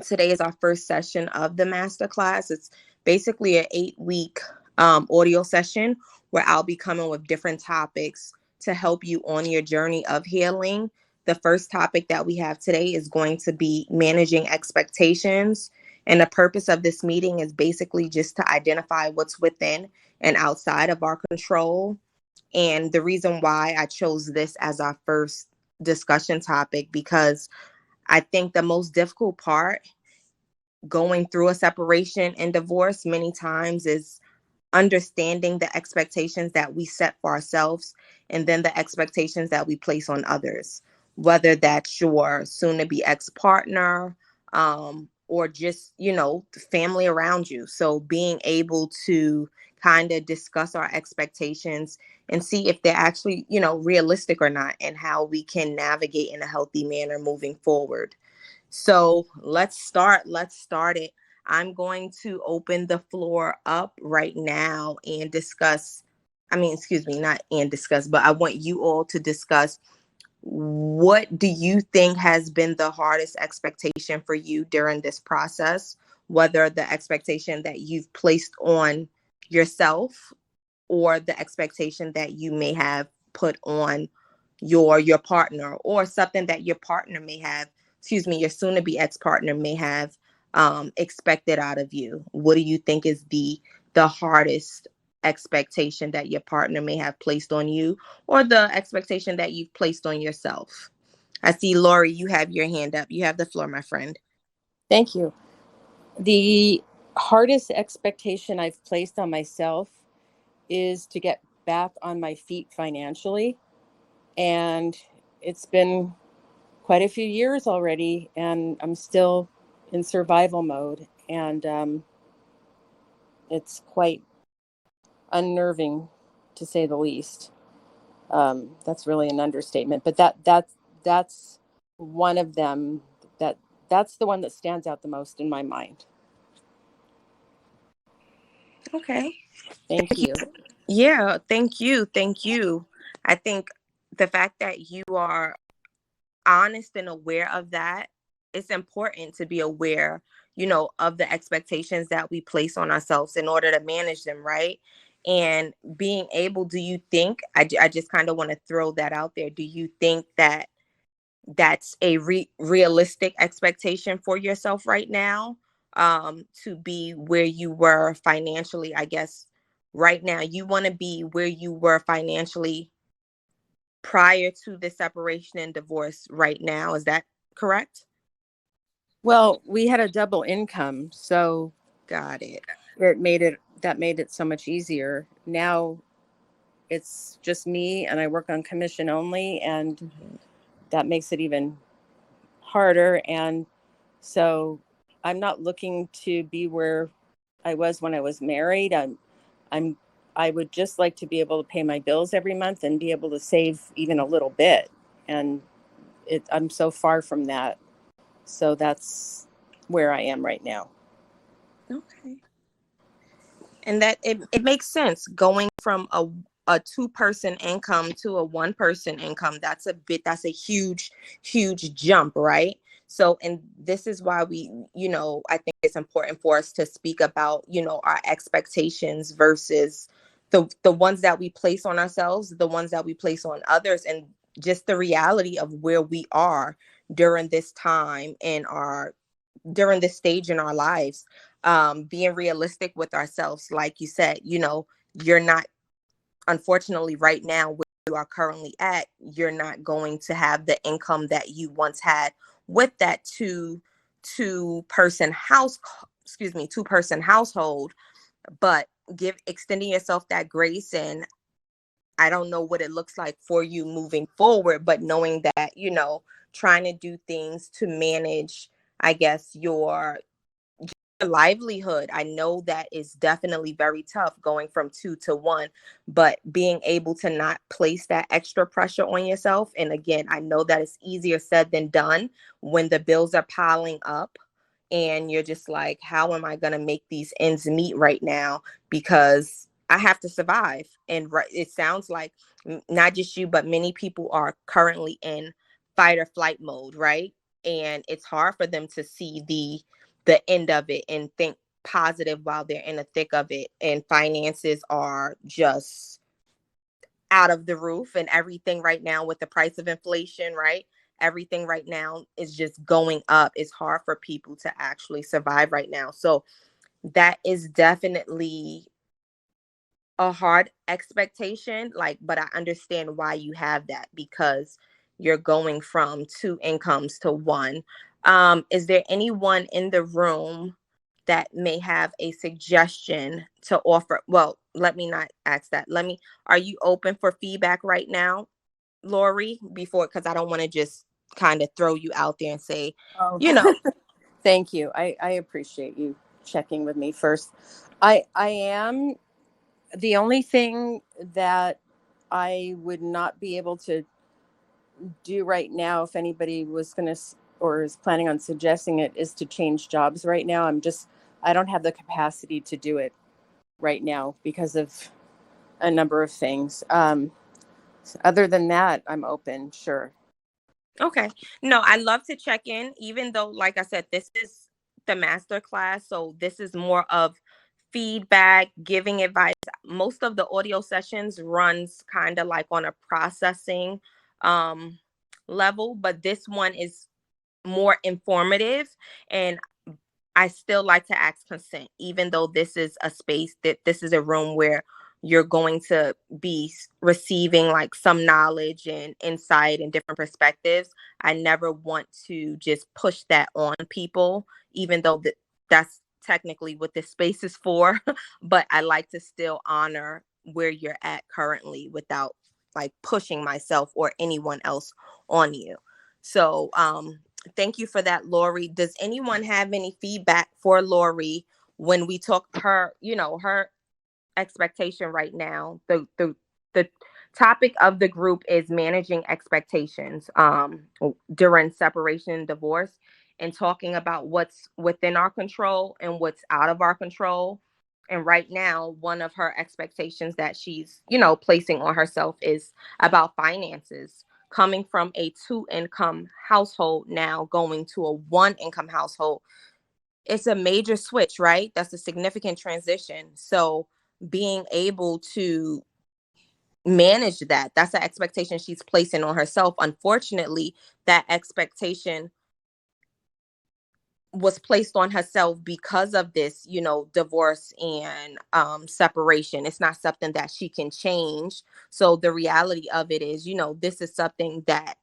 Today is our first session of the masterclass. It's basically an 8 week audio session where I'll be coming with different topics to help you on your journey of healing. The first topic that we have today is going to be managing expectations. And the purpose of this meeting is basically just to identify what's within and outside of our control. And the reason why I chose this as our first discussion topic, because I think the most difficult part going through a separation and divorce many times is understanding the expectations that we set for ourselves and then the expectations that we place on others, whether that's your soon to be ex-partner, or just, family around you. So being able to kind of discuss our expectations and see if they're actually, realistic or not, and how we can navigate in a healthy manner moving forward. So let's start. Let's start it. I'm going to open the floor up right now and discuss. I mean, excuse me, not and discuss, but I want you all to discuss, what do you think has been the hardest expectation for you during this process? Whether the expectation that you've placed on yourself or the expectation that you may have put on your partner, or something that your partner may have, excuse me, your soon to be ex-partner may have expected out of you. What do you think is the hardest expectation that your partner may have placed on you, or the expectation that you've placed on yourself? I see, Lori, you have your hand up. You have the floor, my friend. Thank you. The hardest expectation I've placed on myself is to get back on my feet financially. And it's been quite a few years already, and I'm still in survival mode. And it's quite unnerving, to say the least. That's really an understatement, but that's one of them. That's the one that stands out the most in my mind. Okay. Thank Thank you. you. Yeah, thank you. Thank you. I think the fact that you are honest and aware of that, it's important to be aware, of the expectations that we place on ourselves in order to manage them, right? And being able, do you think, I just kind of want to throw that out there, do you think that that's a realistic expectation for yourself right now, to be where you were financially? I guess right now you want to be where you were financially prior to the separation and divorce right now. Is that correct? Well, we had a double income, so Got it. it made it so much easier. Now it's just me, and I work on commission only, and Mhm. that makes it even harder. And so I'm not looking to be where I was when I was married. I'm I would just like to be able to pay my bills every month and be able to save even a little bit. And I'm so far from that. So that's where I am right now. Okay. And that it makes sense going from a two-person income to a one-person income. That's a huge jump, right? So, and this is why we, I think it's important for us to speak about, our expectations versus the ones that we place on ourselves, the ones that we place on others, and just the reality of where we are during this time in our during this stage in our lives. Being realistic with ourselves, like you said, you're not, unfortunately, right now where you are currently at, you're not going to have the income that you once had with that two person house, excuse me, two-person household. But give extending yourself that grace, and I don't know what it looks like for you moving forward, but knowing that, trying to do things to manage, I guess, your livelihood. I know that is definitely very tough going from two to one, but being able to not place that extra pressure on yourself. And again, I know that it's easier said than done when the bills are piling up and you're just like, how am I going to make these ends meet right now? Because I have to survive. And it sounds like not just you, but many people are currently in fight or flight mode, right? and it's hard for them to see the end of it and think positive while they're in the thick of it, and finances are just out of the roof, and everything right now with the price of inflation, right? Everything right now is just going up. It's hard for people to actually survive right now. So that is definitely a hard expectation, like, but I understand why you have that, because you're going from two incomes to one. Is there anyone in the room that may have a suggestion to offer? Well, let me not ask that. Are you open for feedback right now, Lori, before, because I don't want to just kind of throw you out there and say, Oh, you know. thank you. I appreciate you checking with me first. I am. The only thing that I would not be able to do right now, if anybody was going to or is planning on suggesting it, is to change jobs right now. I don't have the capacity to do it right now because of a number of things. Other than that, I'm open. Sure. Okay. No, I love to check in, even though, like I said, this is the master class. So this is more of feedback, giving advice. Most of the audio sessions runs kind of like on a processing um, level, but this one is more informative. And I still like to ask consent, even though this is a space, that this is a room where you're going to be receiving like some knowledge and insight and different perspectives. I never want to just push that on people, even though that's technically what this space is for. But I like to still honor where you're at currently without like pushing myself or anyone else on you. So, thank you for that, Lori. Does anyone have any feedback for Lori when we talk her, her expectation right now? The topic of the group is managing expectations during separation and divorce, and talking about what's within our control and what's out of our control. And right now, one of her expectations that she's, placing on herself is about finances, coming from a two income household now going to a one income household. It's a major switch, right? That's a significant transition. So being able to manage that, that's an expectation she's placing on herself. Unfortunately, that expectation was placed on herself because of this, divorce and separation. It's not something that she can change. So the reality of it is, this is something that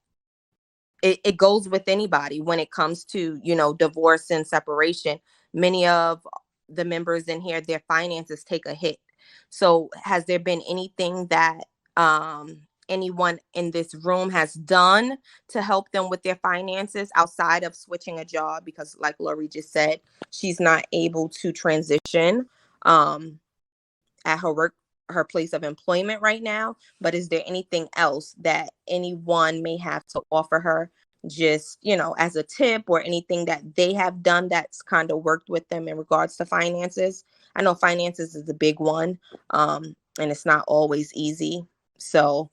it goes with anybody when it comes to, divorce and separation. Many of the members in here, their finances take a hit. So has there been anything that anyone in this room has done to help them with their finances outside of switching a job? Because like Lori just said, she's not able to transition at her place of employment right now. But is there anything else that anyone may have to offer her, just, as a tip, or anything that they have done that's kind of worked with them in regards to finances? I know finances is a big one, and it's not always easy. So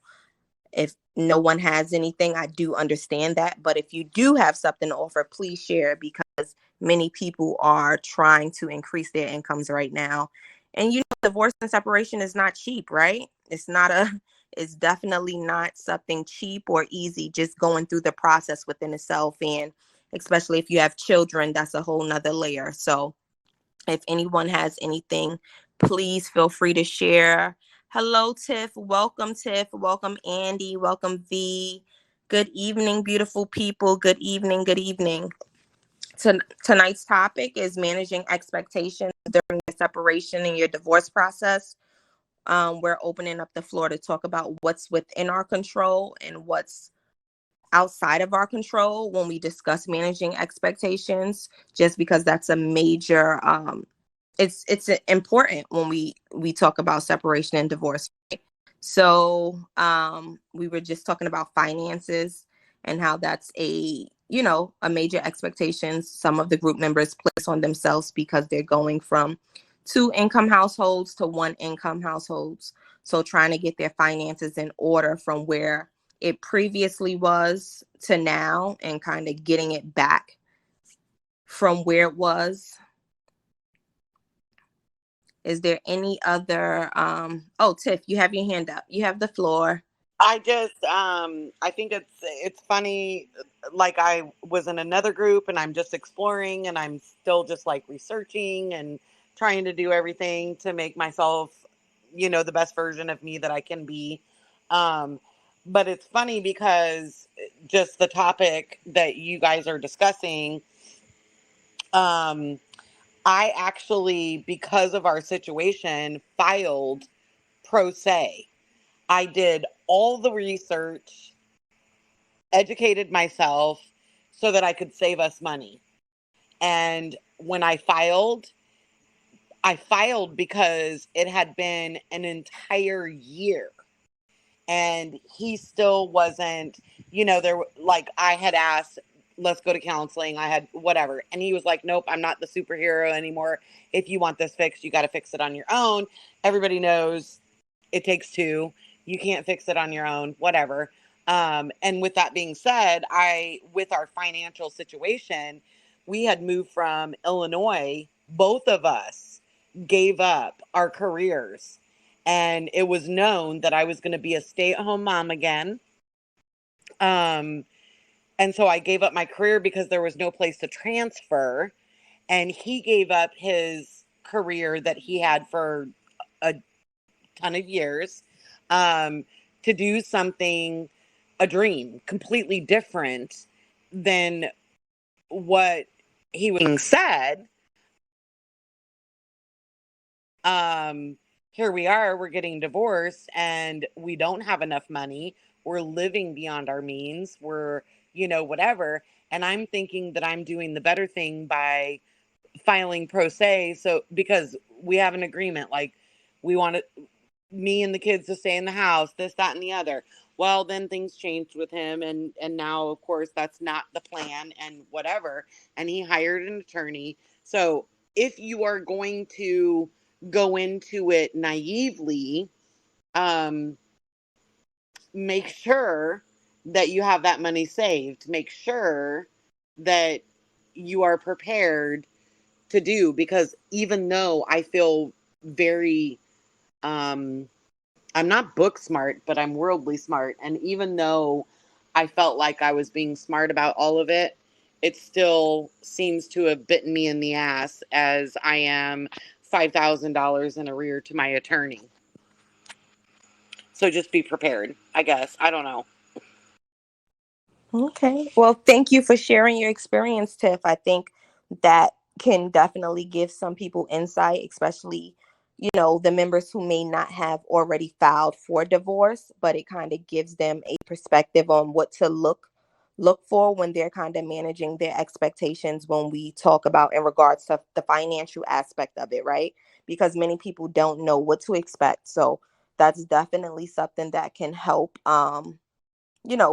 if no one has anything, I do understand that. But if you do have something to offer, please share, because many people are trying to increase their incomes right now. And divorce and separation is not cheap, right? It's definitely not something cheap or easy, just going through the process within itself. And especially if you have children, that's a whole nother layer. So if anyone has anything, please feel free to share. Hello, Tiff. Welcome, Tiff. Welcome, Andy. Welcome, V. Good evening, beautiful people. Good evening. Good evening. Tonight's topic is managing expectations during your separation and your divorce process. We're opening up the floor to talk about what's within our control and what's outside of our control when we discuss managing expectations, just because that's a major it's important when we talk about separation and divorce, right? So we were just talking about finances and how that's a major expectations some of the group members place on themselves, because they're going from two income households to one income households. So trying to get their finances in order from where it previously was to now and kind of getting it back from where it was. Is there any other oh, Tiff, you have your hand up. You have the floor. I think it's funny. Like, I was in another group and I'm just exploring and I'm still just like researching and trying to do everything to make myself, the best version of me that I can be. Um, but it's funny because just the topic that you guys are discussing, um, I actually, because of our situation, filed pro se. I did all the research, educated myself so that I could save us money. And when I filed because it had been an entire year and he still wasn't, there, like, I had asked, let's go to counseling. I had whatever. And he was like, nope, I'm not the superhero anymore. If you want this fixed, you got to fix it on your own. Everybody knows it takes two. You can't fix it on your own, whatever. And with that being said, with our financial situation, we had moved from Illinois. Both of us gave up our careers, and it was known that I was going to be a stay-at-home mom again. Um, and so I gave up my career because there was no place to transfer, and he gave up his career that he had for a ton of years, um, to do something, a dream, completely different than what he was being said. Here we are, we're getting divorced and we don't have enough money. We're living beyond our means. We're, whatever. And I'm thinking that I'm doing the better thing by filing pro se. So, because we have an agreement, like, we want to, me and the kids to stay in the house, this, that, and the other. Well, then things changed with him, and now, of course, that's not the plan, and whatever. And he hired an attorney. So if you are going to go into it naively, um, make sure that you have that money saved. Make sure that you are prepared to do, because even though I feel very, I'm not book smart, but I'm worldly smart. And even though I felt like I was being smart about all of it, it still seems to have bitten me in the ass, as I am $5,000 in arrear to my attorney. So just be prepared, I guess. I don't know. Okay. Well, thank you for sharing your experience, Tiff. I think that can definitely give some people insight, especially, the members who may not have already filed for divorce, but it kind of gives them a perspective on what to look for when they're kind of managing their expectations when we talk about in regards to the financial aspect of it, right? Because many people don't know what to expect. So that's definitely something that can help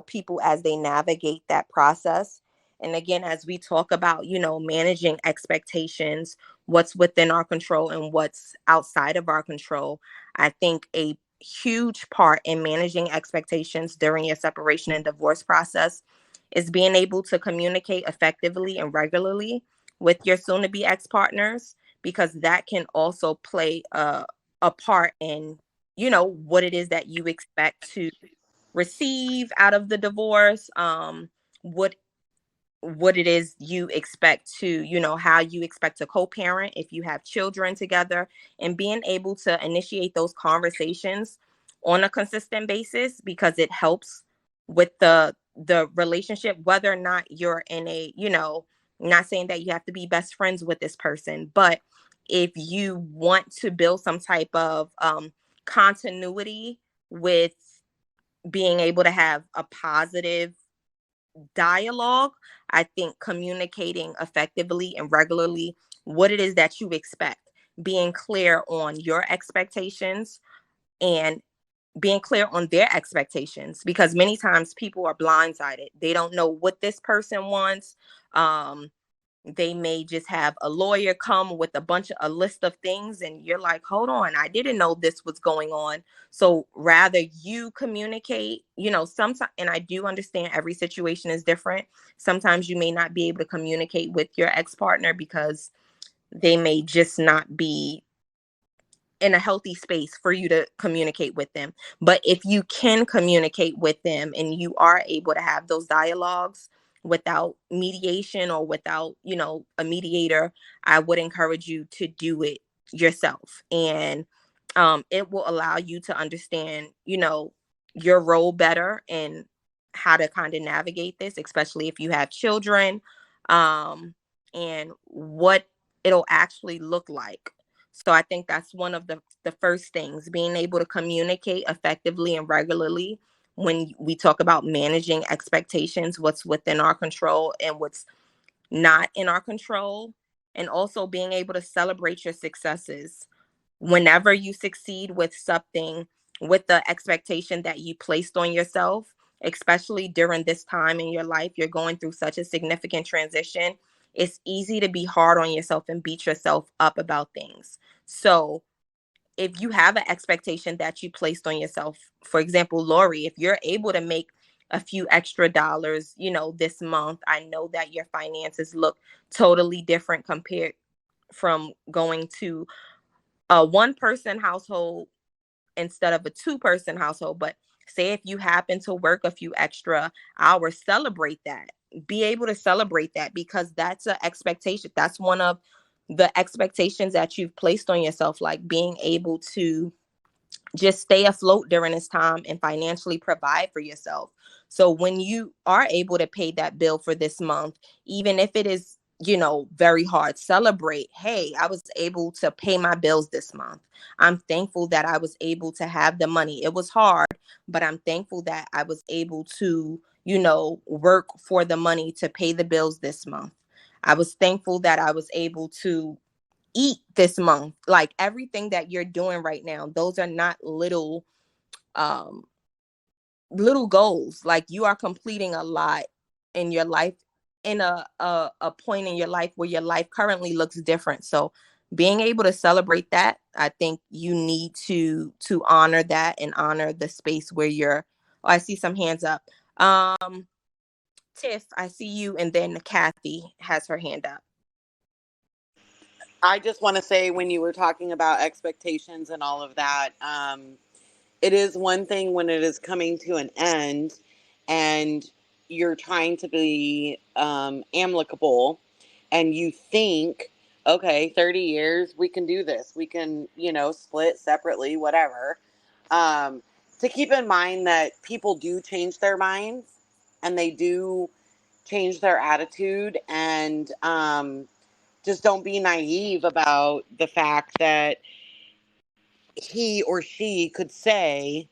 people as they navigate that process. And again, as we talk about, managing expectations, what's within our control and what's outside of our control, I think a huge part in managing expectations during your separation and divorce process is being able to communicate effectively and regularly with your soon to be ex partners, because that can also play a part in, what it is that you expect to receive out of the divorce, what it is you expect to, how you expect to co-parent if you have children together, and being able to initiate those conversations on a consistent basis, because it helps with the relationship, whether or not you're in a, not saying that you have to be best friends with this person, but if you want to build some type of continuity with being able to have a positive dialogue, I think communicating effectively and regularly what it is that you expect, being clear on your expectations and being clear on their expectations, because many times people are blindsided. They don't know what this person wants. They may just have a lawyer come with a list of things, and you're like, hold on, I didn't know this was going on. So rather you communicate, sometimes, and I do understand every situation is different. Sometimes you may not be able to communicate with your ex-partner because they may just not be in a healthy space for you to communicate with them. But if you can communicate with them and you are able to have those dialogues without mediation or without, a mediator, I would encourage you to do it yourself. And it will allow you to understand, your role better and how to kind of navigate this, especially if you have children, and what it'll actually look like. So I think that's one of the first things, being able to communicate effectively and regularly when we talk about managing expectations, what's within our control and what's not in our control, and also being able to celebrate your successes. Whenever you succeed with something, with the expectation that you placed on yourself, especially during this time in your life, you're going through such a significant transition. It's easy to be hard on yourself and beat yourself up about things. So if you have an expectation that you placed on yourself, for example, Lori, if you're able to make a few extra dollars, this month, I know that your finances look totally different compared from going to a one person household instead of a two-person household. But say if you happen to work a few extra hours, celebrate that. Be able to celebrate that, because that's an expectation. That's one of the expectations that you've placed on yourself, like being able to just stay afloat during this time and financially provide for yourself. So when you are able to pay that bill for this month, even if it is, very hard, celebrate. Hey, I was able to pay my bills this month. I'm thankful that I was able to have the money. It was hard, but I'm thankful that I was able to, work for the money to pay the bills this month. I was thankful that I was able to eat this month. Like everything that you're doing right now, those are not um little goals. Like you are completing a lot in your life, in a point in your life where your life currently looks different. So being able to celebrate that, I think you need to honor that and honor the space where you're. Oh, I see some hands up. Tiff, I see you, and then Kathy has her hand up. I just want to say, when you were talking about expectations and all of that, it is one thing when it is coming to an end and you're trying to be amicable, and you think, okay, 30 years, we can do this. We can, split separately, whatever. Um, to keep in mind that people do change their minds and they do change their attitude, and just don't be naive about the fact that he or she could say,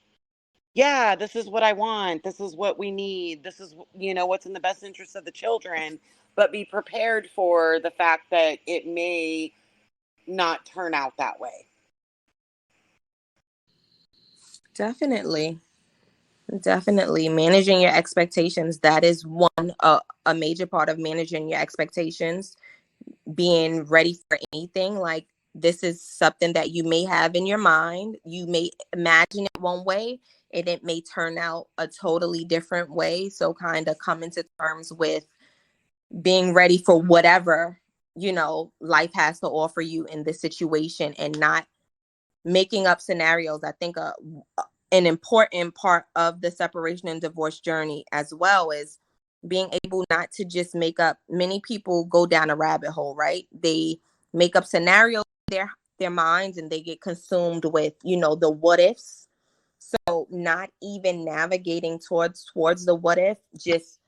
yeah, this is what I want. This is what we need. This is, what's in the best interest of the children. But be prepared for the fact that it may not turn out that way. Definitely. Definitely managing your expectations. That is a major part of managing your expectations, being ready for anything. Like this is something that you may have in your mind. You may imagine it one way and it may turn out a totally different way. So kind of coming to terms with being ready for whatever, life has to offer you in this situation, and not making up scenarios. I think an important part of the separation and divorce journey as well is being able not to just make up. Many people go down a rabbit hole, right? They make up scenarios in their minds and they get consumed with, the what ifs. So not even navigating towards the what if, just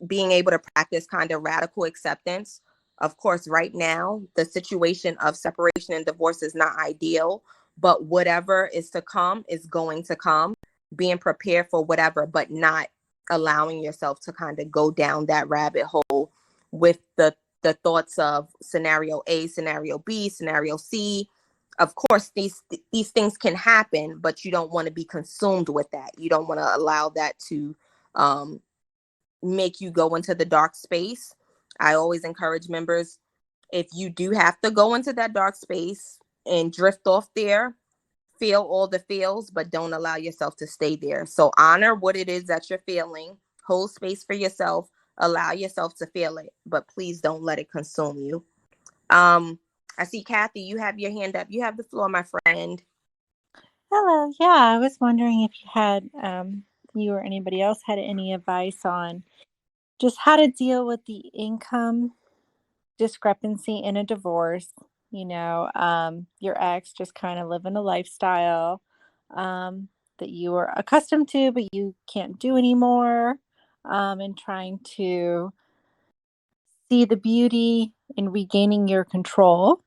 being able to practice kind of radical acceptance. Of course, right now, the situation of separation and divorce is not ideal, but whatever is to come is going to come. Being prepared for whatever, but not allowing yourself to kind of go down that rabbit hole with the thoughts of scenario A, scenario B, scenario C. Of course, these things can happen, but you don't want to be consumed with that. You don't want to allow that to make you go into the dark space. I always encourage members, if you do have to go into that dark space and drift off there, feel all the feels, but don't allow yourself to stay there. So honor what it is that you're feeling, hold space for yourself, allow yourself to feel it, but please don't let it consume you. I see Kathy, you have your hand up. You have the floor, my friend. Hello. Yeah, I was wondering if you had, you or anybody else had any advice on just how to deal with the income discrepancy in a divorce. Your ex just kind of living a lifestyle that you were accustomed to, but you can't do anymore, and trying to see the beauty in regaining your control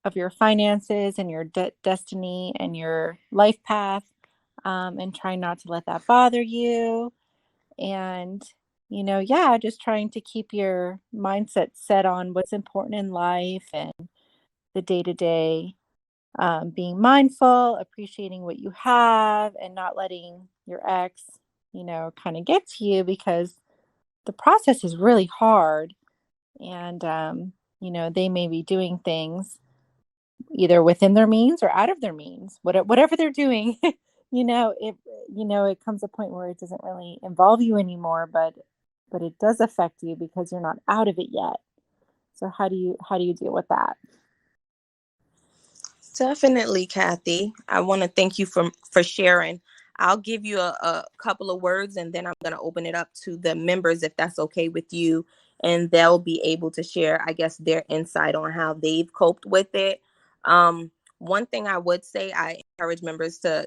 of your finances and your destiny and your life path, and trying not to let that bother you. And, just trying to keep your mindset set on what's important in life and the day to day, being mindful, appreciating what you have, and not letting your ex, kind of get to you, because the process is really hard. And, they may be doing things either within their means or out of their means, whatever they're doing. It comes a point where it doesn't really involve you anymore, but it does affect you because you're not out of it yet. So how do you deal with that? Definitely, Kathy. I want to thank you for sharing. I'll give you a couple of words and then I'm going to open it up to the members if that's okay with you. And they'll be able to share, I guess, their insight on how they've coped with it. One thing I would say, I encourage members to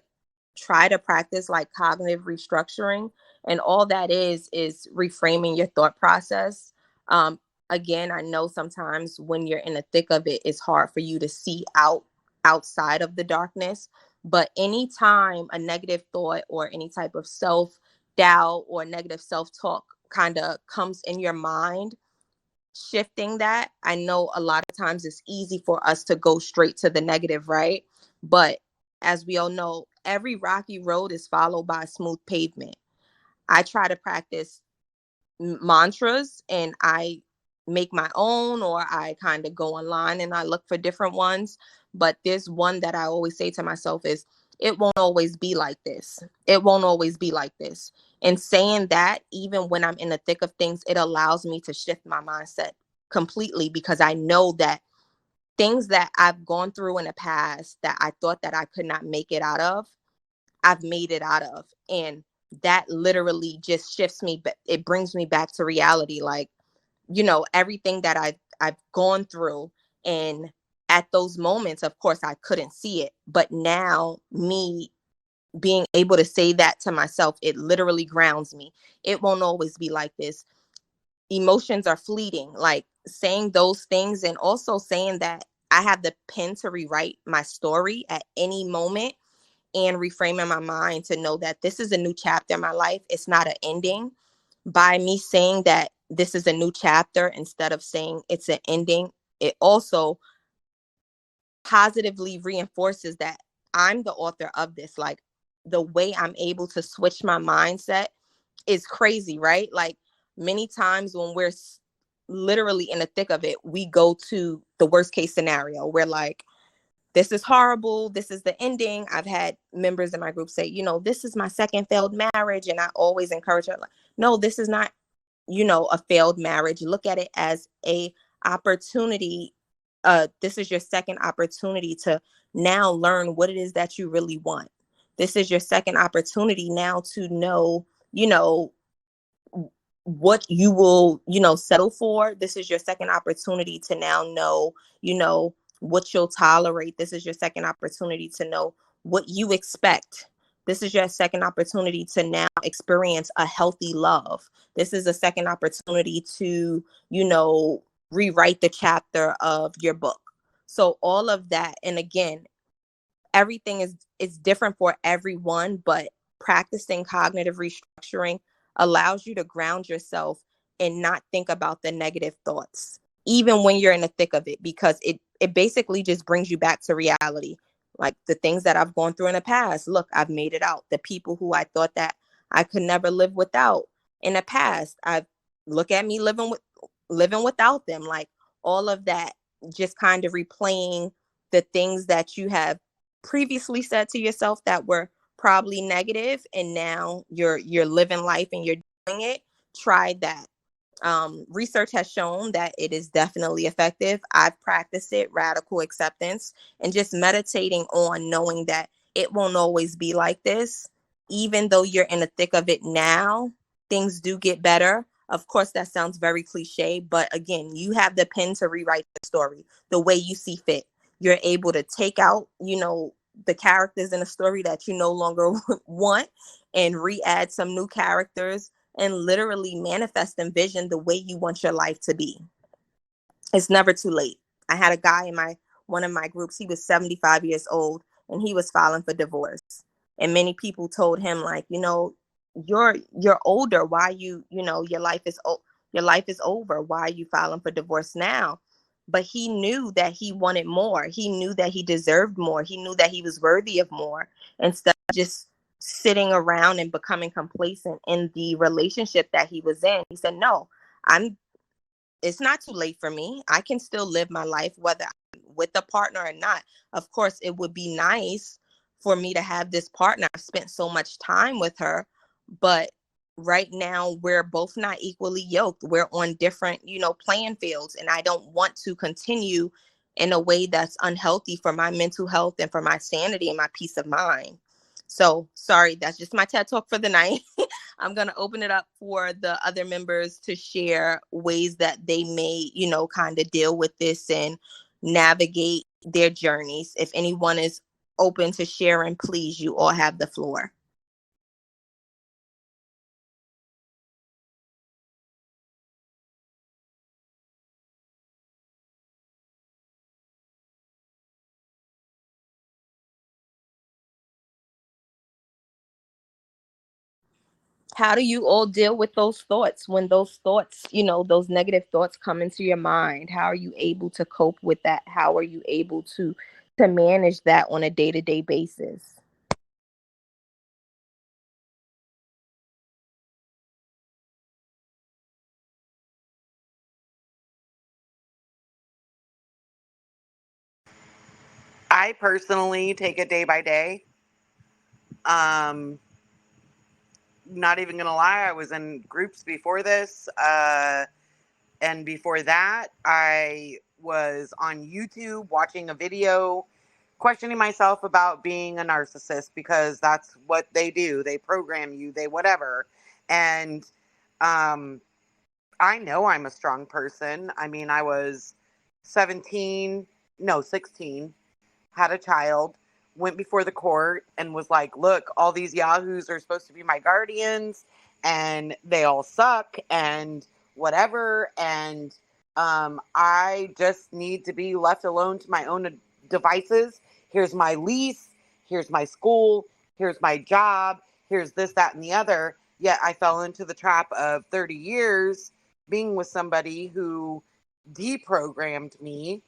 try to practice like cognitive restructuring. And all that is reframing your thought process. Again, I know sometimes when you're in the thick of it, it's hard for you to see outside of the darkness. But anytime a negative thought or any type of self doubt or negative self talk kind of comes in your mind, shifting that, I know a lot of times it's easy for us to go straight to the negative, right? But as we all know, every rocky road is followed by a smooth pavement. I try to practice mantras and I make my own, or I kind of go online and I look for different ones. But there's one that I always say to myself is, it won't always be like this. It won't always be like this. And saying that, even when I'm in the thick of things, it allows me to shift my mindset completely, because I know that things that I've gone through in the past that I thought that I could not make it out of, I've made it out of. And that literally just shifts me, but it brings me back to reality. Like, everything that I've gone through, and at those moments, of course, I couldn't see it. But now, me being able to say that to myself, it literally grounds me. It won't always be like this. Emotions are fleeting. Like saying those things, and also saying that I have the pen to rewrite my story at any moment, and reframing my mind to know that this is a new chapter in my life. It's not an ending. By me saying that this is a new chapter instead of saying it's an ending, it also positively reinforces that I'm the author of this. Like, the way I'm able to switch my mindset is crazy, right? Like, many times when we're literally in the thick of it, we go to the worst case scenario. We're like, this is horrible. This is the ending. I've had members in my group say, this is my second failed marriage. And I always encourage her, like, no, this is not, a failed marriage. Look at it as a opportunity. This is your second opportunity to now learn what it is that you really want. This is your second opportunity now to know, what you will, settle for. This is your second opportunity to now know, what you'll tolerate. This is your second opportunity to know what you expect. This is your second opportunity to now experience a healthy love. This is a second opportunity to, rewrite the chapter of your book. So all of that. And again, everything is different for everyone, but practicing cognitive restructuring allows you to ground yourself and not think about the negative thoughts, even when you're in the thick of it, because it basically just brings you back to reality. Like the things that I've gone through in the past, look, I've made it out. The people who I thought that I could never live without in the past, I've look at me living living without them, like all of that, just kind of replaying the things that you have previously said to yourself that were probably negative, and now you're living life and you're doing it. Try that. Research has shown that it is definitely effective. I've practiced it, radical acceptance, and just meditating on knowing that it won't always be like this. Even though you're in the thick of it now, things do get better. Of course, that sounds very cliche, but again, you have the pen to rewrite the story the way you see fit. You're able to take out, the characters in a story that you no longer want, and re-add some new characters, and literally manifest and vision the way you want your life to be. It's never too late. I had a guy in one of my groups. He was 75 years old and he was filing for divorce. And many people told him, like, you're older. Why your life is over. Why are you filing for divorce now? But he knew that he wanted more. He knew that he deserved more. He knew that he was worthy of more. Instead of just sitting around and becoming complacent in the relationship that he was in, he said, no, I'm it's not too late for me. I can still live my life whether I'm with a partner or not. Of course, it would be nice for me to have this partner. I've spent so much time with her, but right now we're both not equally yoked. We're on different, playing fields, and I don't want to continue in a way that's unhealthy for my mental health and for my sanity and my peace of mind. So, sorry, that's just my TED talk for the night. I'm going to open it up for the other members to share ways that they may, kind of deal with this and navigate their journeys. If anyone is open to sharing, please, you all have the floor. How do you all deal with those thoughts when those thoughts, those negative thoughts come into your mind? How are you able to cope with that? How are you able to manage that on a day-to-day basis? I personally take it day by day. Um, Not even gonna lie, I was in groups before this, and before that, I was on YouTube watching a video, questioning myself about being a narcissist because that's what they do. They program you, they whatever, and um, I know I'm a strong person. I mean, I was 17, no, 16, had a child, went before the court and was like, look, all these yahoos are supposed to be my guardians and they all suck and whatever. And I just need to be left alone to my own devices. Here's my lease. Here's my school. Here's my job. Here's this, that, and the other. Yet I fell into the trap of 30 years being with somebody who deprogrammed me,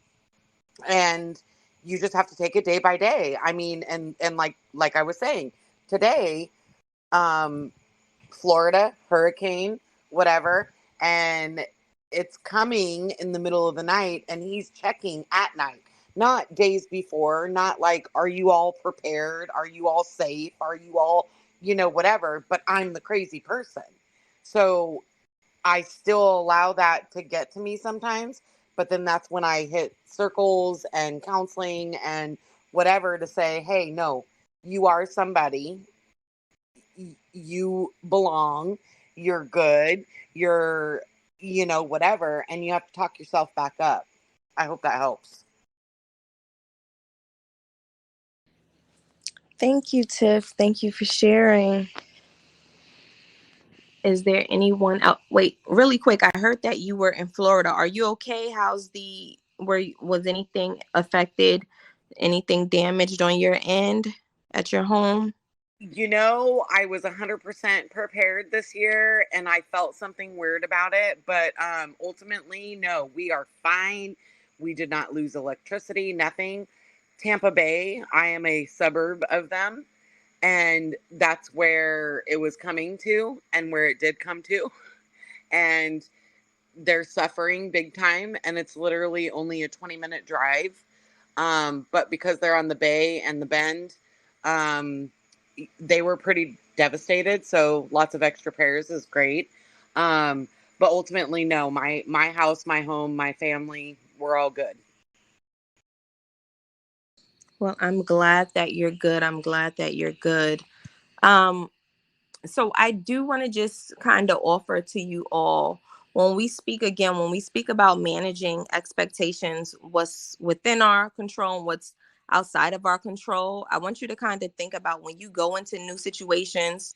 and you just have to take it day by day. I mean, and like I was saying today, um Florida hurricane, whatever, and it's coming in the middle of the night, and he's checking at night, not days before, not like, are you all prepared, are you all safe, are you all, whatever. But I'm the crazy person, so I still allow that to get to me sometimes, but then that's when I hit circles and counseling and whatever to say, hey, no, you are somebody. You belong. You're good. You're, whatever. And you have to talk yourself back up. I hope that helps. Thank you, Tiff. Thank you for sharing. Is there anyone else? Wait, really quick. I heard that you were in Florida. Are you okay? Was anything affected? Anything damaged on your end at your home? I was 100% prepared this year and I felt something weird about it. But ultimately, no, we are fine. We did not lose electricity, nothing. Tampa Bay, I am a suburb of them. And that's where it was coming to and where it did come to. And they're suffering big time, and it's literally only a 20-minute drive. But because they're on the bay and the bend, um, they were pretty devastated. So lots of extra prayers is great. Um, but ultimately, no, my house, my home, my family, we're all good. Well, I'm glad that you're good. I'm glad that you're good. Um, so I do want to just kind of offer to you all, when we speak again, when we speak about managing expectations, what's within our control and what's outside of our control, I want you to kind of think about when you go into new situations,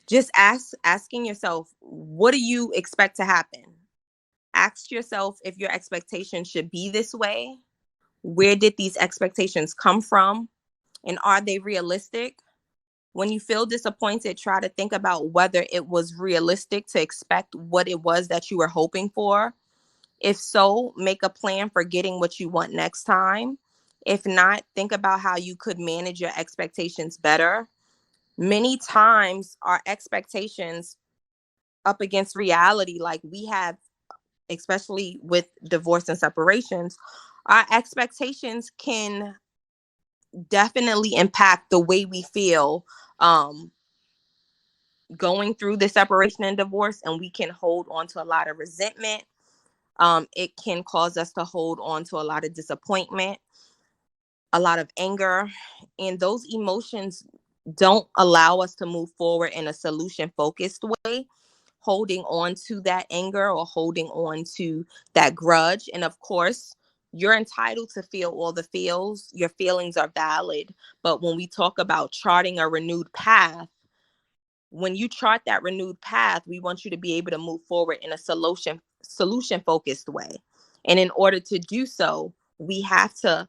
just asking yourself, what do you expect to happen? Ask yourself if your expectations should be this way. Where did these expectations come from? And are they realistic? When you feel disappointed, try to think about whether it was realistic to expect what it was that you were hoping for. If so, make a plan for getting what you want next time. If not, think about how you could manage your expectations better. Many times, our expectations up against reality, like we have, especially with divorce and separations, our expectations can definitely impact the way we feel going through the separation and divorce, and we can hold on to a lot of resentment. It can cause us to hold on to a lot of disappointment, a lot of anger, and those emotions don't allow us to move forward in a solution focused way, holding on to that anger or holding on to that grudge. And of course, you're entitled to feel all the feels. Your feelings are valid. But when we talk about charting a renewed path, when you chart that renewed path, we want you to be able to move forward in a solution focused way. And in order to do so, we have to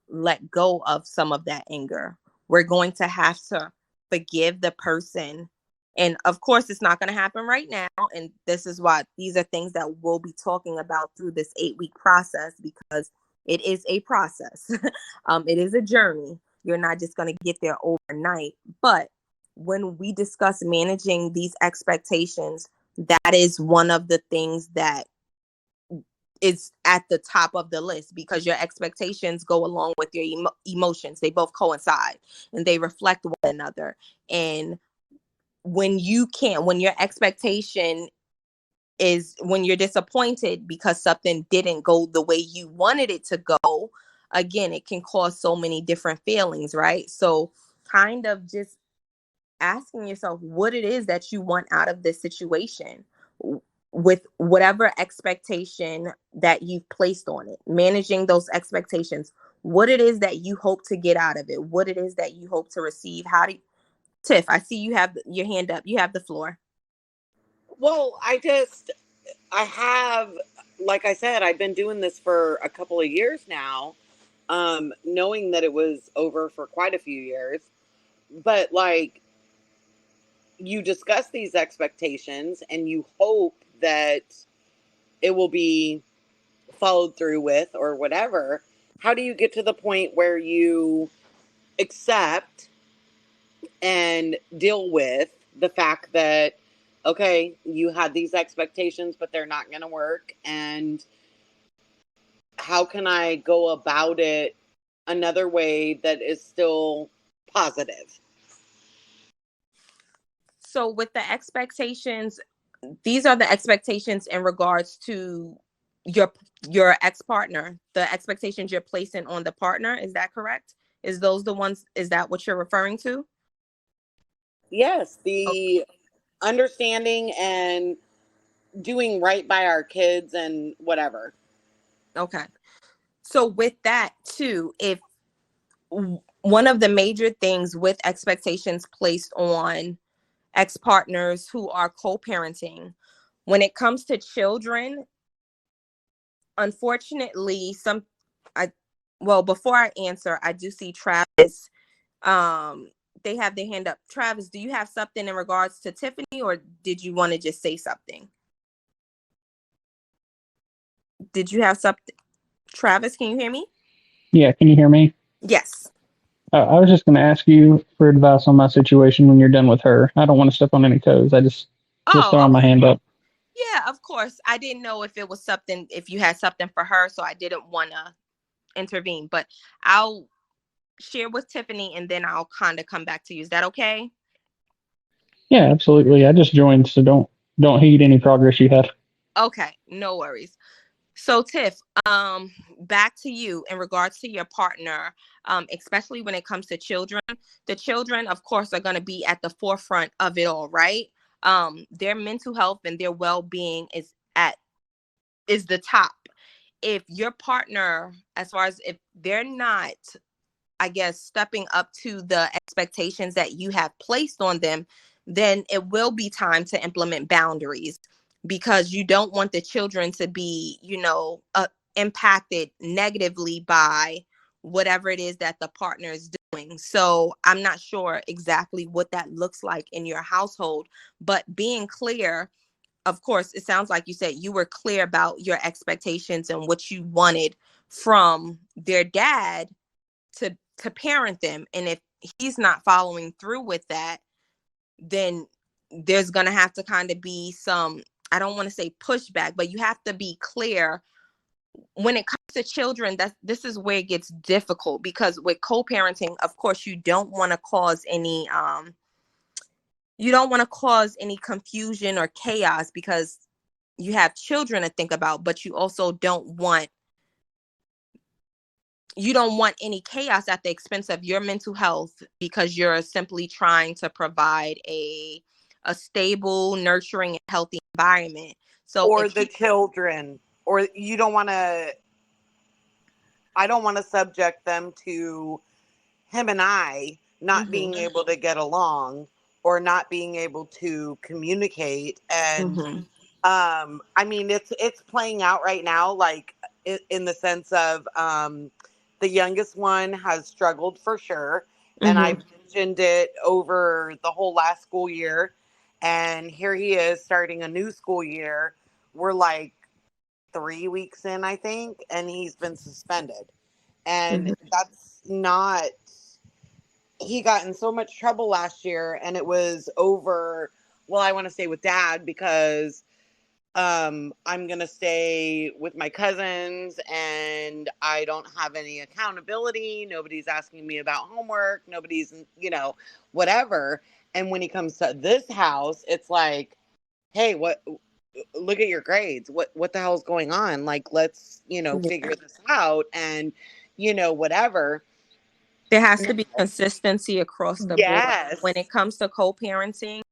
let go of some of that anger. We're going to have to forgive the person. And of course, it's not going to happen right now. And this is why these are things that we'll be talking about through this 8-week process, because it is a process. It is a journey. You're not just going to get there overnight. But when we discuss managing these expectations, that is one of the things that is at the top of the list, because your expectations go along with your emotions. They both coincide and they reflect one another. And when your expectation is, when you're disappointed because something didn't go the way you wanted it to go, again, it can cause so many different feelings, right? So kind of just asking yourself what it is that you want out of this situation, with whatever expectation that you've placed on it, managing those expectations, what it is that you hope to get out of it, what it is that you hope to receive. How do you, Tiff, I see you have your hand up. You have the floor. Well, I have, like I said, I've been doing this for a couple of years now, knowing that it was over for quite a few years. But like, you discuss these expectations and you hope that it will be followed through with or whatever. How do you get to the point where you accept and deal with the fact that, okay, you had these expectations, but they're not going to work? And how can I go about it another way that is still positive? So with the expectations, these are the expectations in regards to your ex-partner, the expectations you're placing on the partner. Is that correct? Is that what you're referring to? Yes, the understanding and doing right by our kids and whatever. Okay. So with that too, if one of the major things with expectations placed on ex-partners who are co-parenting, when it comes to children, unfortunately, before I answer, I do see Travis. They have their hand up. Travis, do you have something in regards to Tiffany, or did you want to just say something? Did you have something? Travis, can you hear me? Yeah, can you hear me? Yes. I was just going to ask you for advice on my situation when you're done with her. I don't want to step on any toes. I just Oh, throwing my okay. hand up. Yeah, of course. I didn't know if it was something, if you had something for her, so I didn't want to intervene. But I'll share with Tiffany and then I'll kind of come back to you. Is that okay? Yeah, absolutely. I just joined, so don't heed any progress you have. Okay, no worries. So Tiff, back to you in regards to your partner, especially when it comes to children. The children, of course, are going to be at the forefront of it all, right? Their mental health and their well-being is the top. If your partner, as far as if they're not, I guess, stepping up to the expectations that you have placed on them, then it will be time to implement boundaries, because you don't want the children to be, impacted negatively by whatever it is that the partner is doing. So I'm not sure exactly what that looks like in your household, but being clear, of course, it sounds like you said you were clear about your expectations and what you wanted from their dad to parent them. And if he's not following through with that, then there's going to have to kind of be some, I don't want to say pushback, but you have to be clear when it comes to children. That this is where it gets difficult, because with co-parenting, of course, you don't want to cause any confusion or chaos, because you have children to think about, but you don't want any chaos at the expense of your mental health, because you're simply trying to provide a stable, nurturing, and healthy environment. So Or if the children, or you don't want to, I don't want to subject them to him and I not Mhm, being able to get along or not being able to communicate. And mhm, I mean, it's playing out right now, like in the sense of the youngest one has struggled for sure, and I mhm, mentioned it over the whole last school year, and here he is starting a new school year. We're like 3 weeks in, I think, and he's been suspended, and mhm. that's not. He got in so much trouble last year, and it was over. Well, I want to stay with dad because I'm gonna stay with my cousins and I don't have any accountability. Nobody's asking me about homework. Nobody's, whatever. And when he comes to this house, it's like, hey, what, look at your grades. What the hell's going on? Like, let's, Yeah. figure this out, and whatever. There has to be consistency across the board when Yes. it comes to co-parenting.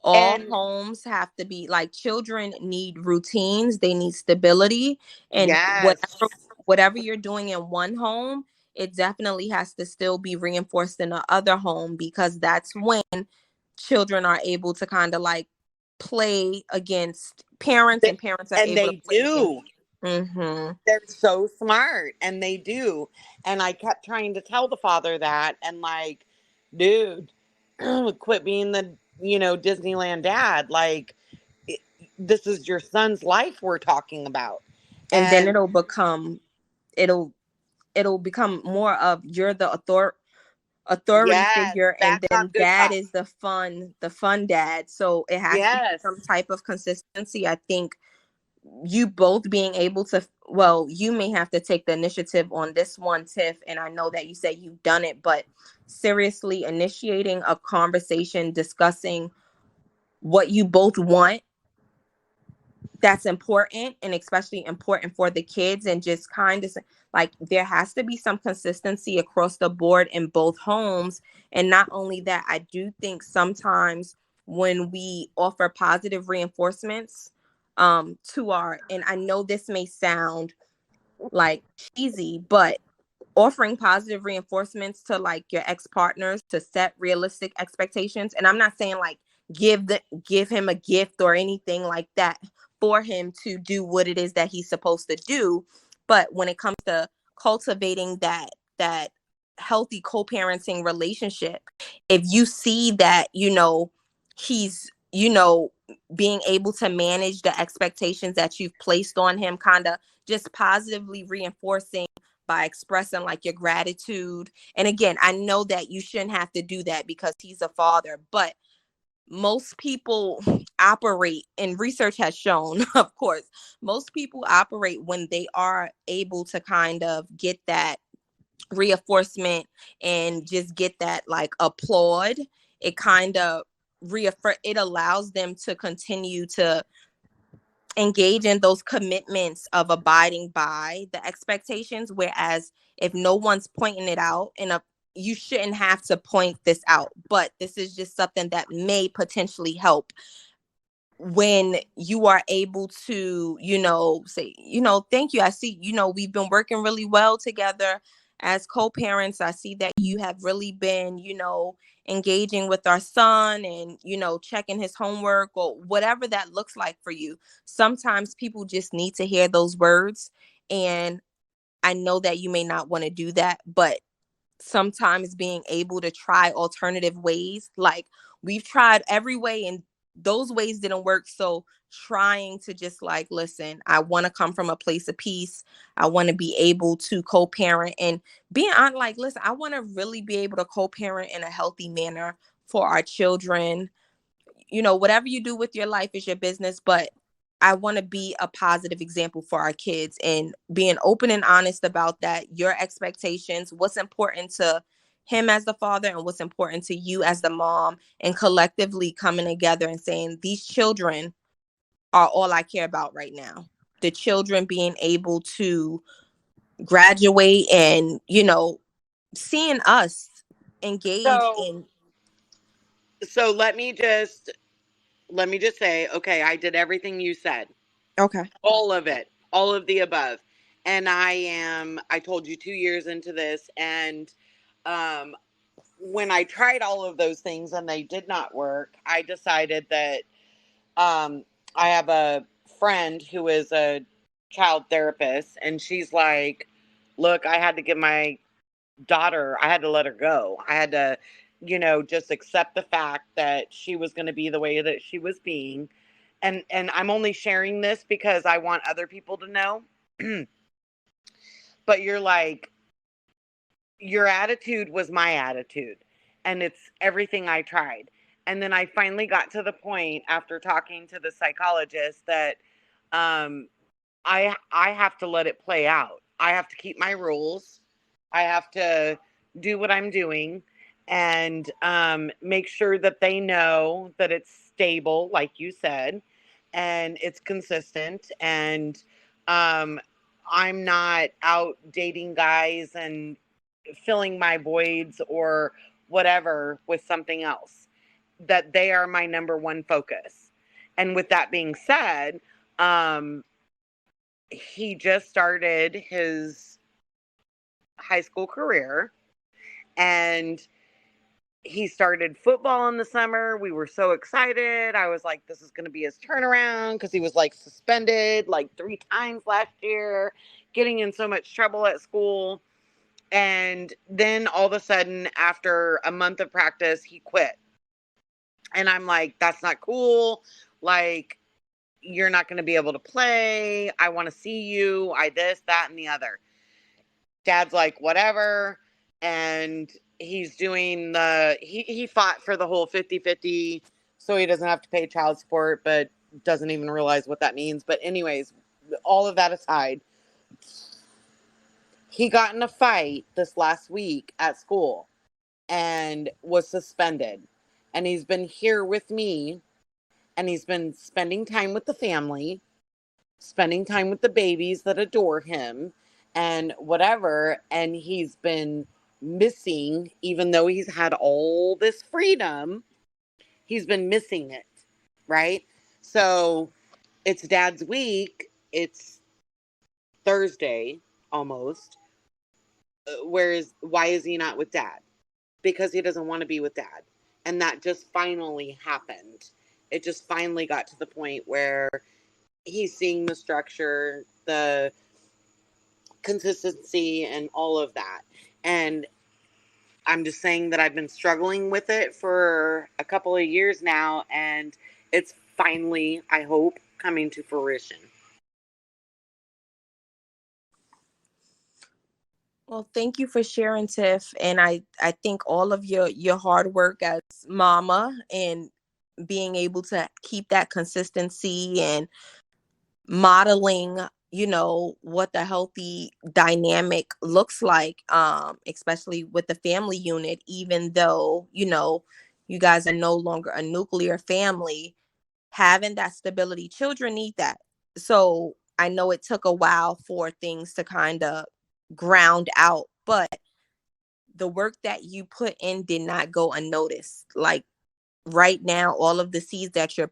All And homes have to be like, children need routines, they need stability, and yes. whatever you're doing in one home, it definitely has to still be reinforced in the other home, because that's when children are able to kind of like play against parents, They, and parents are and able to they play against. do. Mm-hmm. They're so smart, and they do. And I kept trying to tell the father that, and like, dude, quit being the, Disneyland dad. Like, it, this is your son's life we're talking about. And then And it'll it'll become more of, you're the authority yes, figure, and that's then not good dad cop. is the fun dad. So it has to be Yes. some type of consistency. I think you both being able to, well, you may have to take the initiative on this one, Tiff, and I know that you said you've done it, but seriously initiating a conversation, discussing what you both want, that's important, and especially important for the kids, and just kind of like, there has to be some consistency across the board in both homes. And not only that, I do think sometimes when we offer positive reinforcements to our, and I know this may sound like cheesy, but offering positive reinforcements to like your ex-partners to set realistic expectations. And I'm not saying like give him a gift or anything like that for him to do what it is that he's supposed to do, but when it comes to cultivating that healthy co-parenting relationship, if you see that he's being able to manage the expectations that you've placed on him, kind of just positively reinforcing by expressing like your gratitude. And again, I know that you shouldn't have to do that because he's a father, but most people operate, and research has shown, of course, most people operate when they are able to kind of get that reinforcement and just get that like applaud. It kind of it allows them to continue to engage in those commitments of abiding by the expectations, whereas if no one's pointing it out, you shouldn't have to point this out, but this is just something that may potentially help when you are able to, say, thank you. I see, we've been working really well together as co-parents. I see that you have really been, engaging with our son and, checking his homework or whatever that looks like for you. Sometimes people just need to hear those words. And I know that you may not want to do that, but sometimes being able to try alternative ways, like we've tried every way and those ways didn't work, so trying to just like, listen, I want to come from a place of peace. I want to be able to co-parent and being on, like, listen, I want to really be able to co-parent in a healthy manner for our children. Whatever you do with your life is your business, but I want to be a positive example for our kids and being open and honest about that, your expectations, what's important to him as the father and what's important to you as the mom, and collectively coming together and saying, these children are all I care about right now. The children being able to graduate and, seeing us engage So, in. so let me just say, okay, I did everything you said. Okay. All of it, all of the above. And I told you 2 years into this, and um, when I tried all of those things and they did not work, I decided that I have a friend who is a child therapist, and she's like, look, I had to give my daughter, I had to let her go. I had to, just accept the fact that she was going to be the way that she was being. And I'm only sharing this because I want other people to know. But you're like, your attitude was my attitude, and it's everything I tried. And then I finally got to the point after talking to the psychologist that um I have to let it play out. I have to keep my rules. I have to do what I'm doing, and make sure that they know that it's stable, like you said, and it's consistent. And um, I'm not out dating guys and filling my voids or whatever with something else. That they are my number one focus. And with that being said, um, he just started his high school career, and he started football in the summer. We were so excited. I was like, this is going to be his turnaround, because he was like suspended like 3 times last year, getting in so much trouble at school. And then all of a sudden, after a month of practice, he quit. And I'm like, that's not cool. Like, you're not going to be able to play. I want to see you. I this, that, and the other. Dad's like, whatever. And he's doing he fought for the whole 50-50, so he doesn't have to pay child support, but doesn't even realize what that means. But anyways, all of that aside, he got in a fight this last week at school and was suspended. And he's been here with me, and he's been spending time with the family, spending time with the babies that adore him and whatever. And he's been missing, even though he's had all this freedom, he's been missing it. Right. So it's Dad's week. It's Thursday almost. Why is he not with Dad? Because he doesn't want to be with Dad. And that just finally happened. It just finally got to the point where he's seeing the structure, the consistency, and all of that. And I'm just saying that I've been struggling with it for a couple of years now, and it's finally, I hope, coming to fruition. Well, thank you for sharing, Tiff. And I think all of your hard work as mama and being able to keep that consistency and modeling, what the healthy dynamic looks like, especially with the family unit, even though, you guys are no longer a nuclear family, having that stability, children need that. So I know it took a while for things to kind of ground out, but the work that you put in did not go unnoticed. Like right now, all of the seeds that you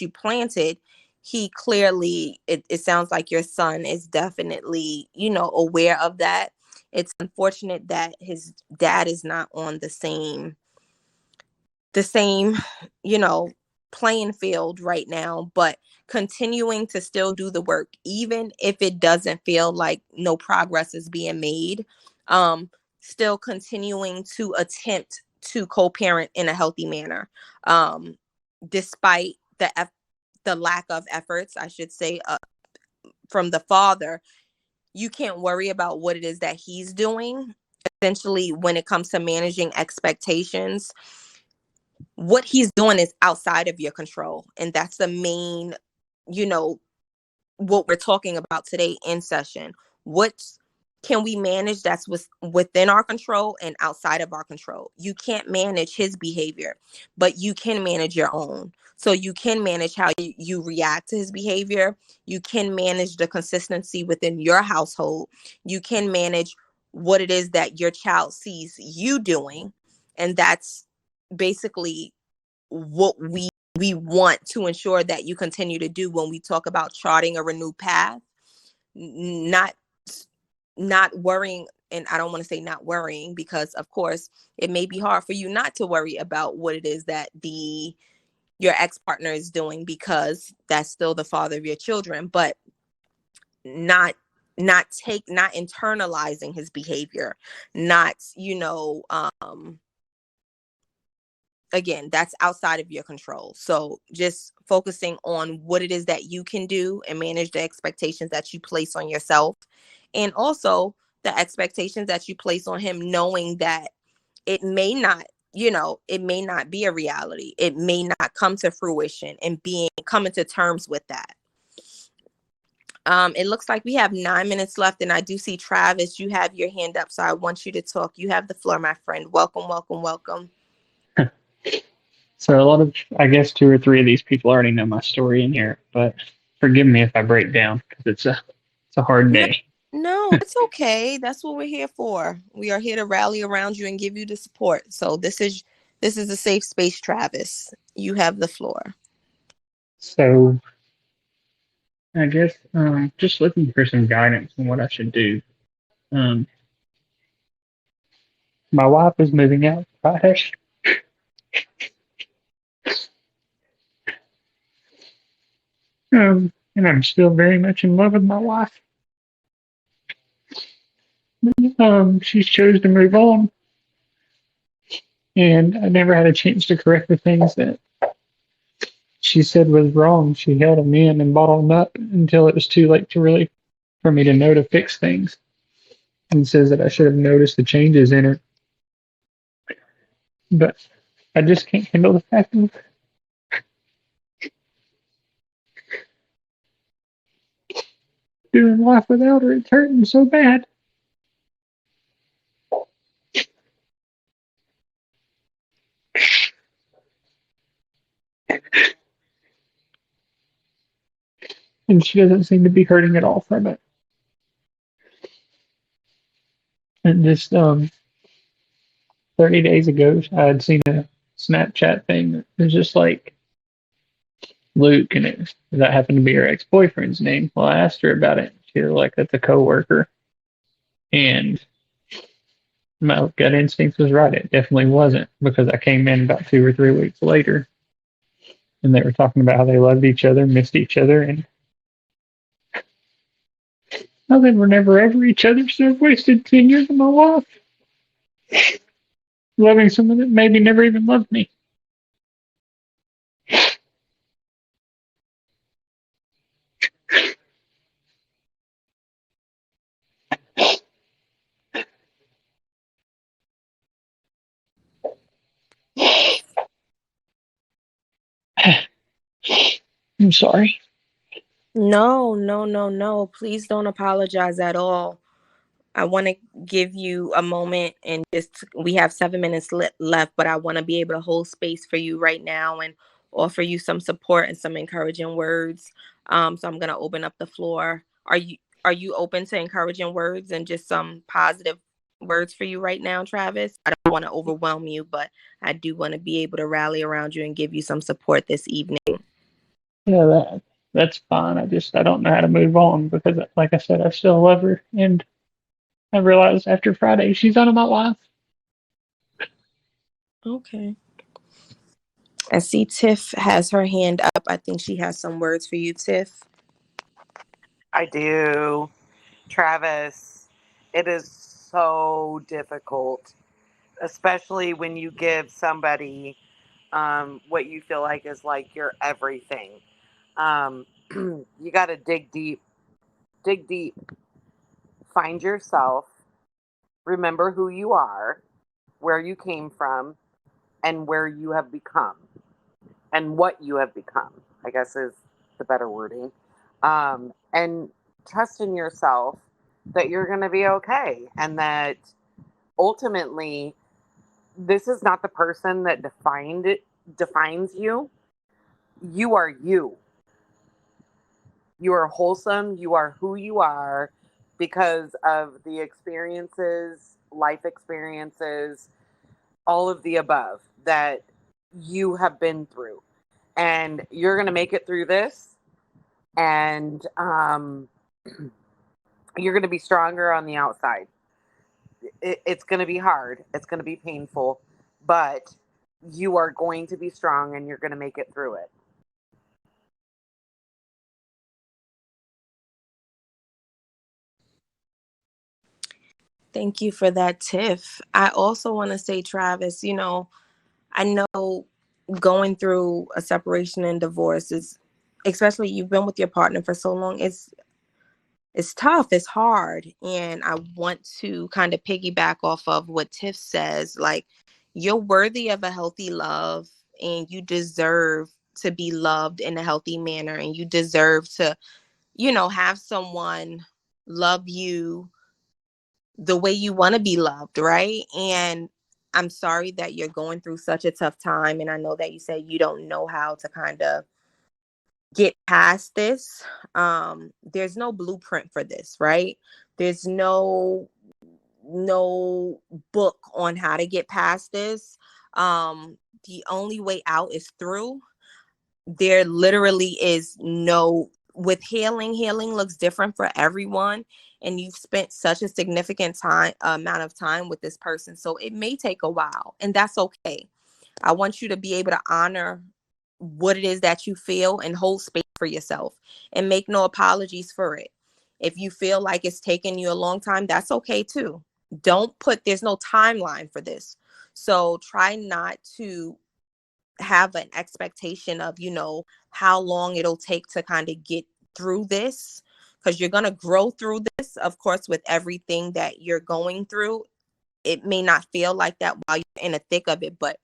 planted, he clearly, it sounds like your son is definitely, aware of that. It's unfortunate that his dad is not on the same, you know, playing field right now, but continuing to still do the work, even if it doesn't feel like no progress is being made. Still continuing to attempt to co-parent in a healthy manner, despite the lack of efforts, I should say, from the father. You can't worry about what it is that he's doing. Essentially, when it comes to managing expectations, what he's doing is outside of your control. And that's the main, you know, what we're talking about today in session. What can we manage that's within our control and outside of our control? You can't manage his behavior, but you can manage your own. So you can manage how you react to his behavior. You can manage the consistency within your household. You can manage what it is that your child sees you doing. And that's basically what we want to ensure that you continue to do when we talk about charting a renewed path. Not worrying, and I don't want to say not worrying, because of course it may be hard for you not to worry about what it is that your ex-partner is doing, because that's still the father of your children, but not internalizing his behavior, not, again, that's outside of your control. So just focusing on what it is that you can do and manage the expectations that you place on yourself, and also the expectations that you place on him, knowing that it may not, it may not be a reality. It may not come to fruition, and coming to terms with that. It looks like we have 9 minutes left, and I do see Travis, you have your hand up, so I want you to talk. You have the floor, my friend. Welcome, welcome, welcome. So a lot of, I guess, two or three of these people already know my story in here, but forgive me if I break down because it's a hard day. No, it's okay. That's what we're here for. We are here to rally around you and give you the support. So this is a safe space, Travis. You have the floor. So I guess just looking for some guidance on what I should do. Um, my wife is moving out Friday. And I'm still very much in love with my wife. She's chose to move on, and I never had a chance to correct the things that she said was wrong. She held them in and bottled them up until it was too late for me to know to fix things. And says that I should have noticed the changes in her, but I just can't handle the fact of doing life without her. It's hurting so bad. And she doesn't seem to be hurting at all from it. And just 30 days ago, I had seen a Snapchat thing that was just like Luke, and that happened to be her ex-boyfriend's name. Well, I asked her about it. She was like, "That's a coworker," and my gut instinct was right. It definitely wasn't, because I came in about 2 or 3 weeks later, and they were talking about how they loved each other, missed each other, and how they were never ever each other. So I've wasted 10 years of my life loving someone that maybe never even loved me. I'm sorry. No. Please don't apologize at all. I want to give you a moment and just, we have 7 minutes left, but I want to be able to hold space for you right now and offer you some support and some encouraging words. So I'm going to open up the floor. Are you open to encouraging words and just some positive words for you right now, Travis? I don't want to overwhelm you, but I do want to be able to rally around you and give you some support this evening. Yeah, that's fine. I don't know how to move on because, like I said, I still love her, and I realized after Friday she's out of my life. Okay. I see Tiff has her hand up. I think she has some words for you, Tiff. I do. Travis, it is so difficult, especially when you give somebody what you feel like is like your everything. You got to dig deep, find yourself, remember who you are, where you came from, and where you have become, and what you have become, I guess is the better wording. And trust in yourself that you're going to be okay, and that ultimately this is not the person that defines you. You are you. You are wholesome. You are who you are because of the experiences, life experiences, all of the above that you have been through. And you're going to make it through this. And you're going to be stronger on the outside. It's going to be hard. It's going to be painful. But you are going to be strong and you're going to make it through it. Thank you for that, Tiff. I also want to say, Travis, I know going through a separation and divorce is, especially you've been with your partner for so long, it's tough, it's hard. And I want to kind of piggyback off of what Tiff says. Like, you're worthy of a healthy love, and you deserve to be loved in a healthy manner, and you deserve to, have someone love you the way you want to be loved, right? And I'm sorry that you're going through such a tough time. And I know that you said you don't know how to kind of get past this. There's no blueprint for this, right? There's no book on how to get past this. The only way out is through. There literally is no, with healing looks different for everyone, and you've spent such a significant amount of time with this person, so it may take a while, and that's okay. I want you to be able to honor what it is that you feel and hold space for yourself and make no apologies for it. If you feel like it's taken you a long time, that's okay too. There's no timeline for this, so try not to have an expectation of, how long it'll take to kind of get through this, because you're going to grow through this, of course, with everything that you're going through. It may not feel like that while you're in the thick of it, but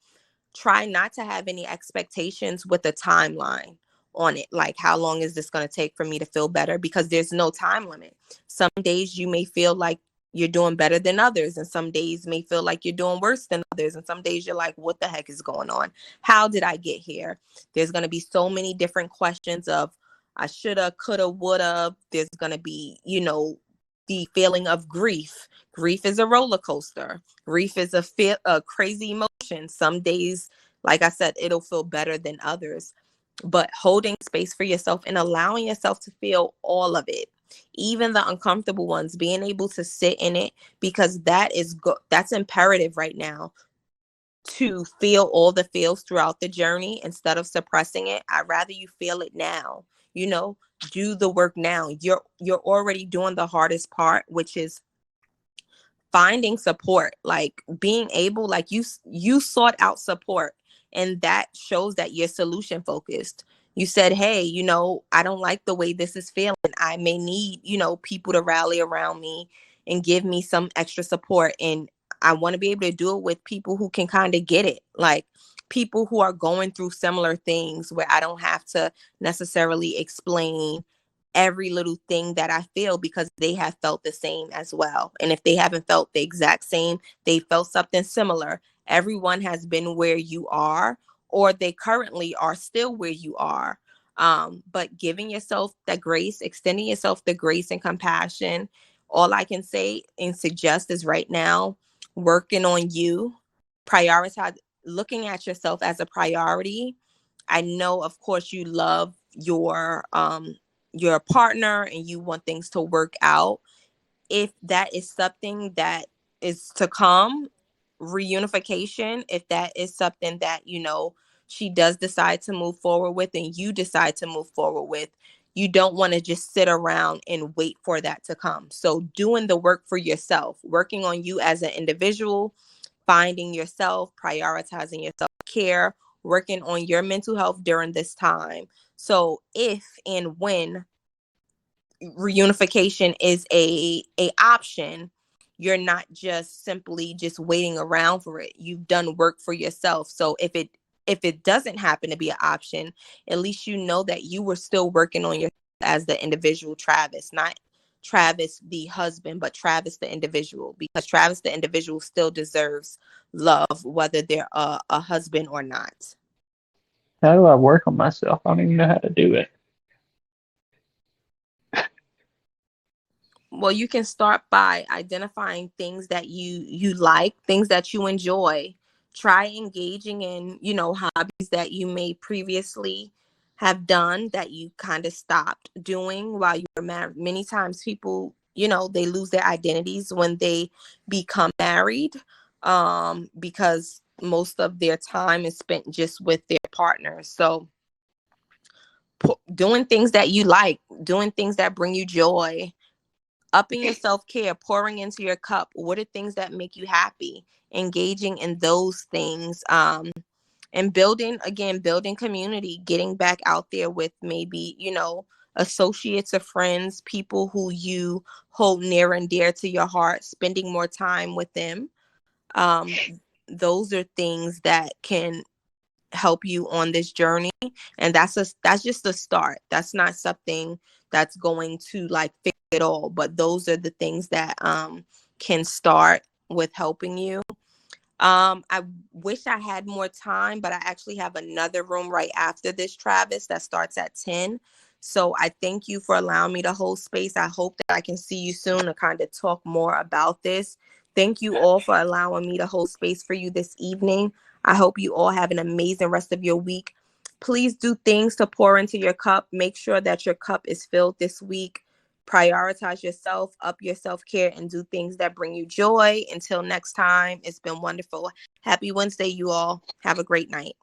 try not to have any expectations with a timeline on it. Like, how long is this going to take for me to feel better? Because there's no time limit. Some days you may feel like you're doing better than others, and some days may feel like you're doing worse than others, and some days you're like, what the heck is going on? How did I get here? There's going to be so many different questions of I shoulda, coulda, woulda. There's going to be, the feeling of grief. Grief is a roller coaster. Grief is a crazy emotion. Some days, like I said, it'll feel better than others. But holding space for yourself and allowing yourself to feel all of it, even the uncomfortable ones, being able to sit in it, because that's imperative right now, to feel all the feels throughout the journey instead of suppressing it. I'd rather you feel it now. Do the work now. You're already doing the hardest part, which is finding support, like being able, like you sought out support, and that shows that you're solution focused. You said, hey, I don't like the way this is feeling. I may need, people to rally around me and give me some extra support, and I want to be able to do it with people who can kind of get it. Like, people who are going through similar things where I don't have to necessarily explain every little thing that I feel, because they have felt the same as well. And if they haven't felt the exact same, they felt something similar. Everyone has been where you are, or they currently are still where you are. But giving yourself that grace, extending yourself the grace and compassion, all I can say and suggest is right now, working on you, prioritize, looking at yourself as a priority. I know, of course, you love your partner and you want things to work out. If that is something that is to come, reunification, if that is something that, she does decide to move forward with and you decide to move forward with, you don't want to just sit around and wait for that to come. So doing the work for yourself, working on you as an individual, finding yourself, prioritizing your self-care, working on your mental health during this time. So if and when reunification is a option, you're not just simply just waiting around for it. You've done work for yourself. So if it doesn't happen to be an option, at least you know that you were still working on yourself as the individual Travis, not Travis the husband, but Travis the individual, because Travis the individual still deserves love, whether they're a husband or not. How do I work on myself? I don't even know how to do it. Well, you can start by identifying things that you like, things that you enjoy. Try engaging in, hobbies that you may previously have done that you kind of stopped doing while you were married. Many times people, they lose their identities when they become married, because most of their time is spent just with their partner. So doing things that you like, doing things that bring you joy, upping your self-care, pouring into your cup. What are things that make you happy? Engaging in those things, and building community, getting back out there with maybe, associates or friends, people who you hold near and dear to your heart, spending more time with them. Um, those are things that can help you on this journey, and that's just a start. That's not something that's going to like fix it all, but those are the things that can start with helping you. I wish I had more time, but I actually have another room right after this, Travis, that starts at 10. So I thank you for allowing me to hold space. I hope that I can see you soon to kind of talk more about this. Thank you all for allowing me to hold space for you this evening. I hope you all have an amazing rest of your week. Please do things to pour into your cup. Make sure that your cup is filled this week. Prioritize yourself, up your self-care, and do things that bring you joy. Until next time, it's been wonderful. Happy Wednesday, you all. Have a great night.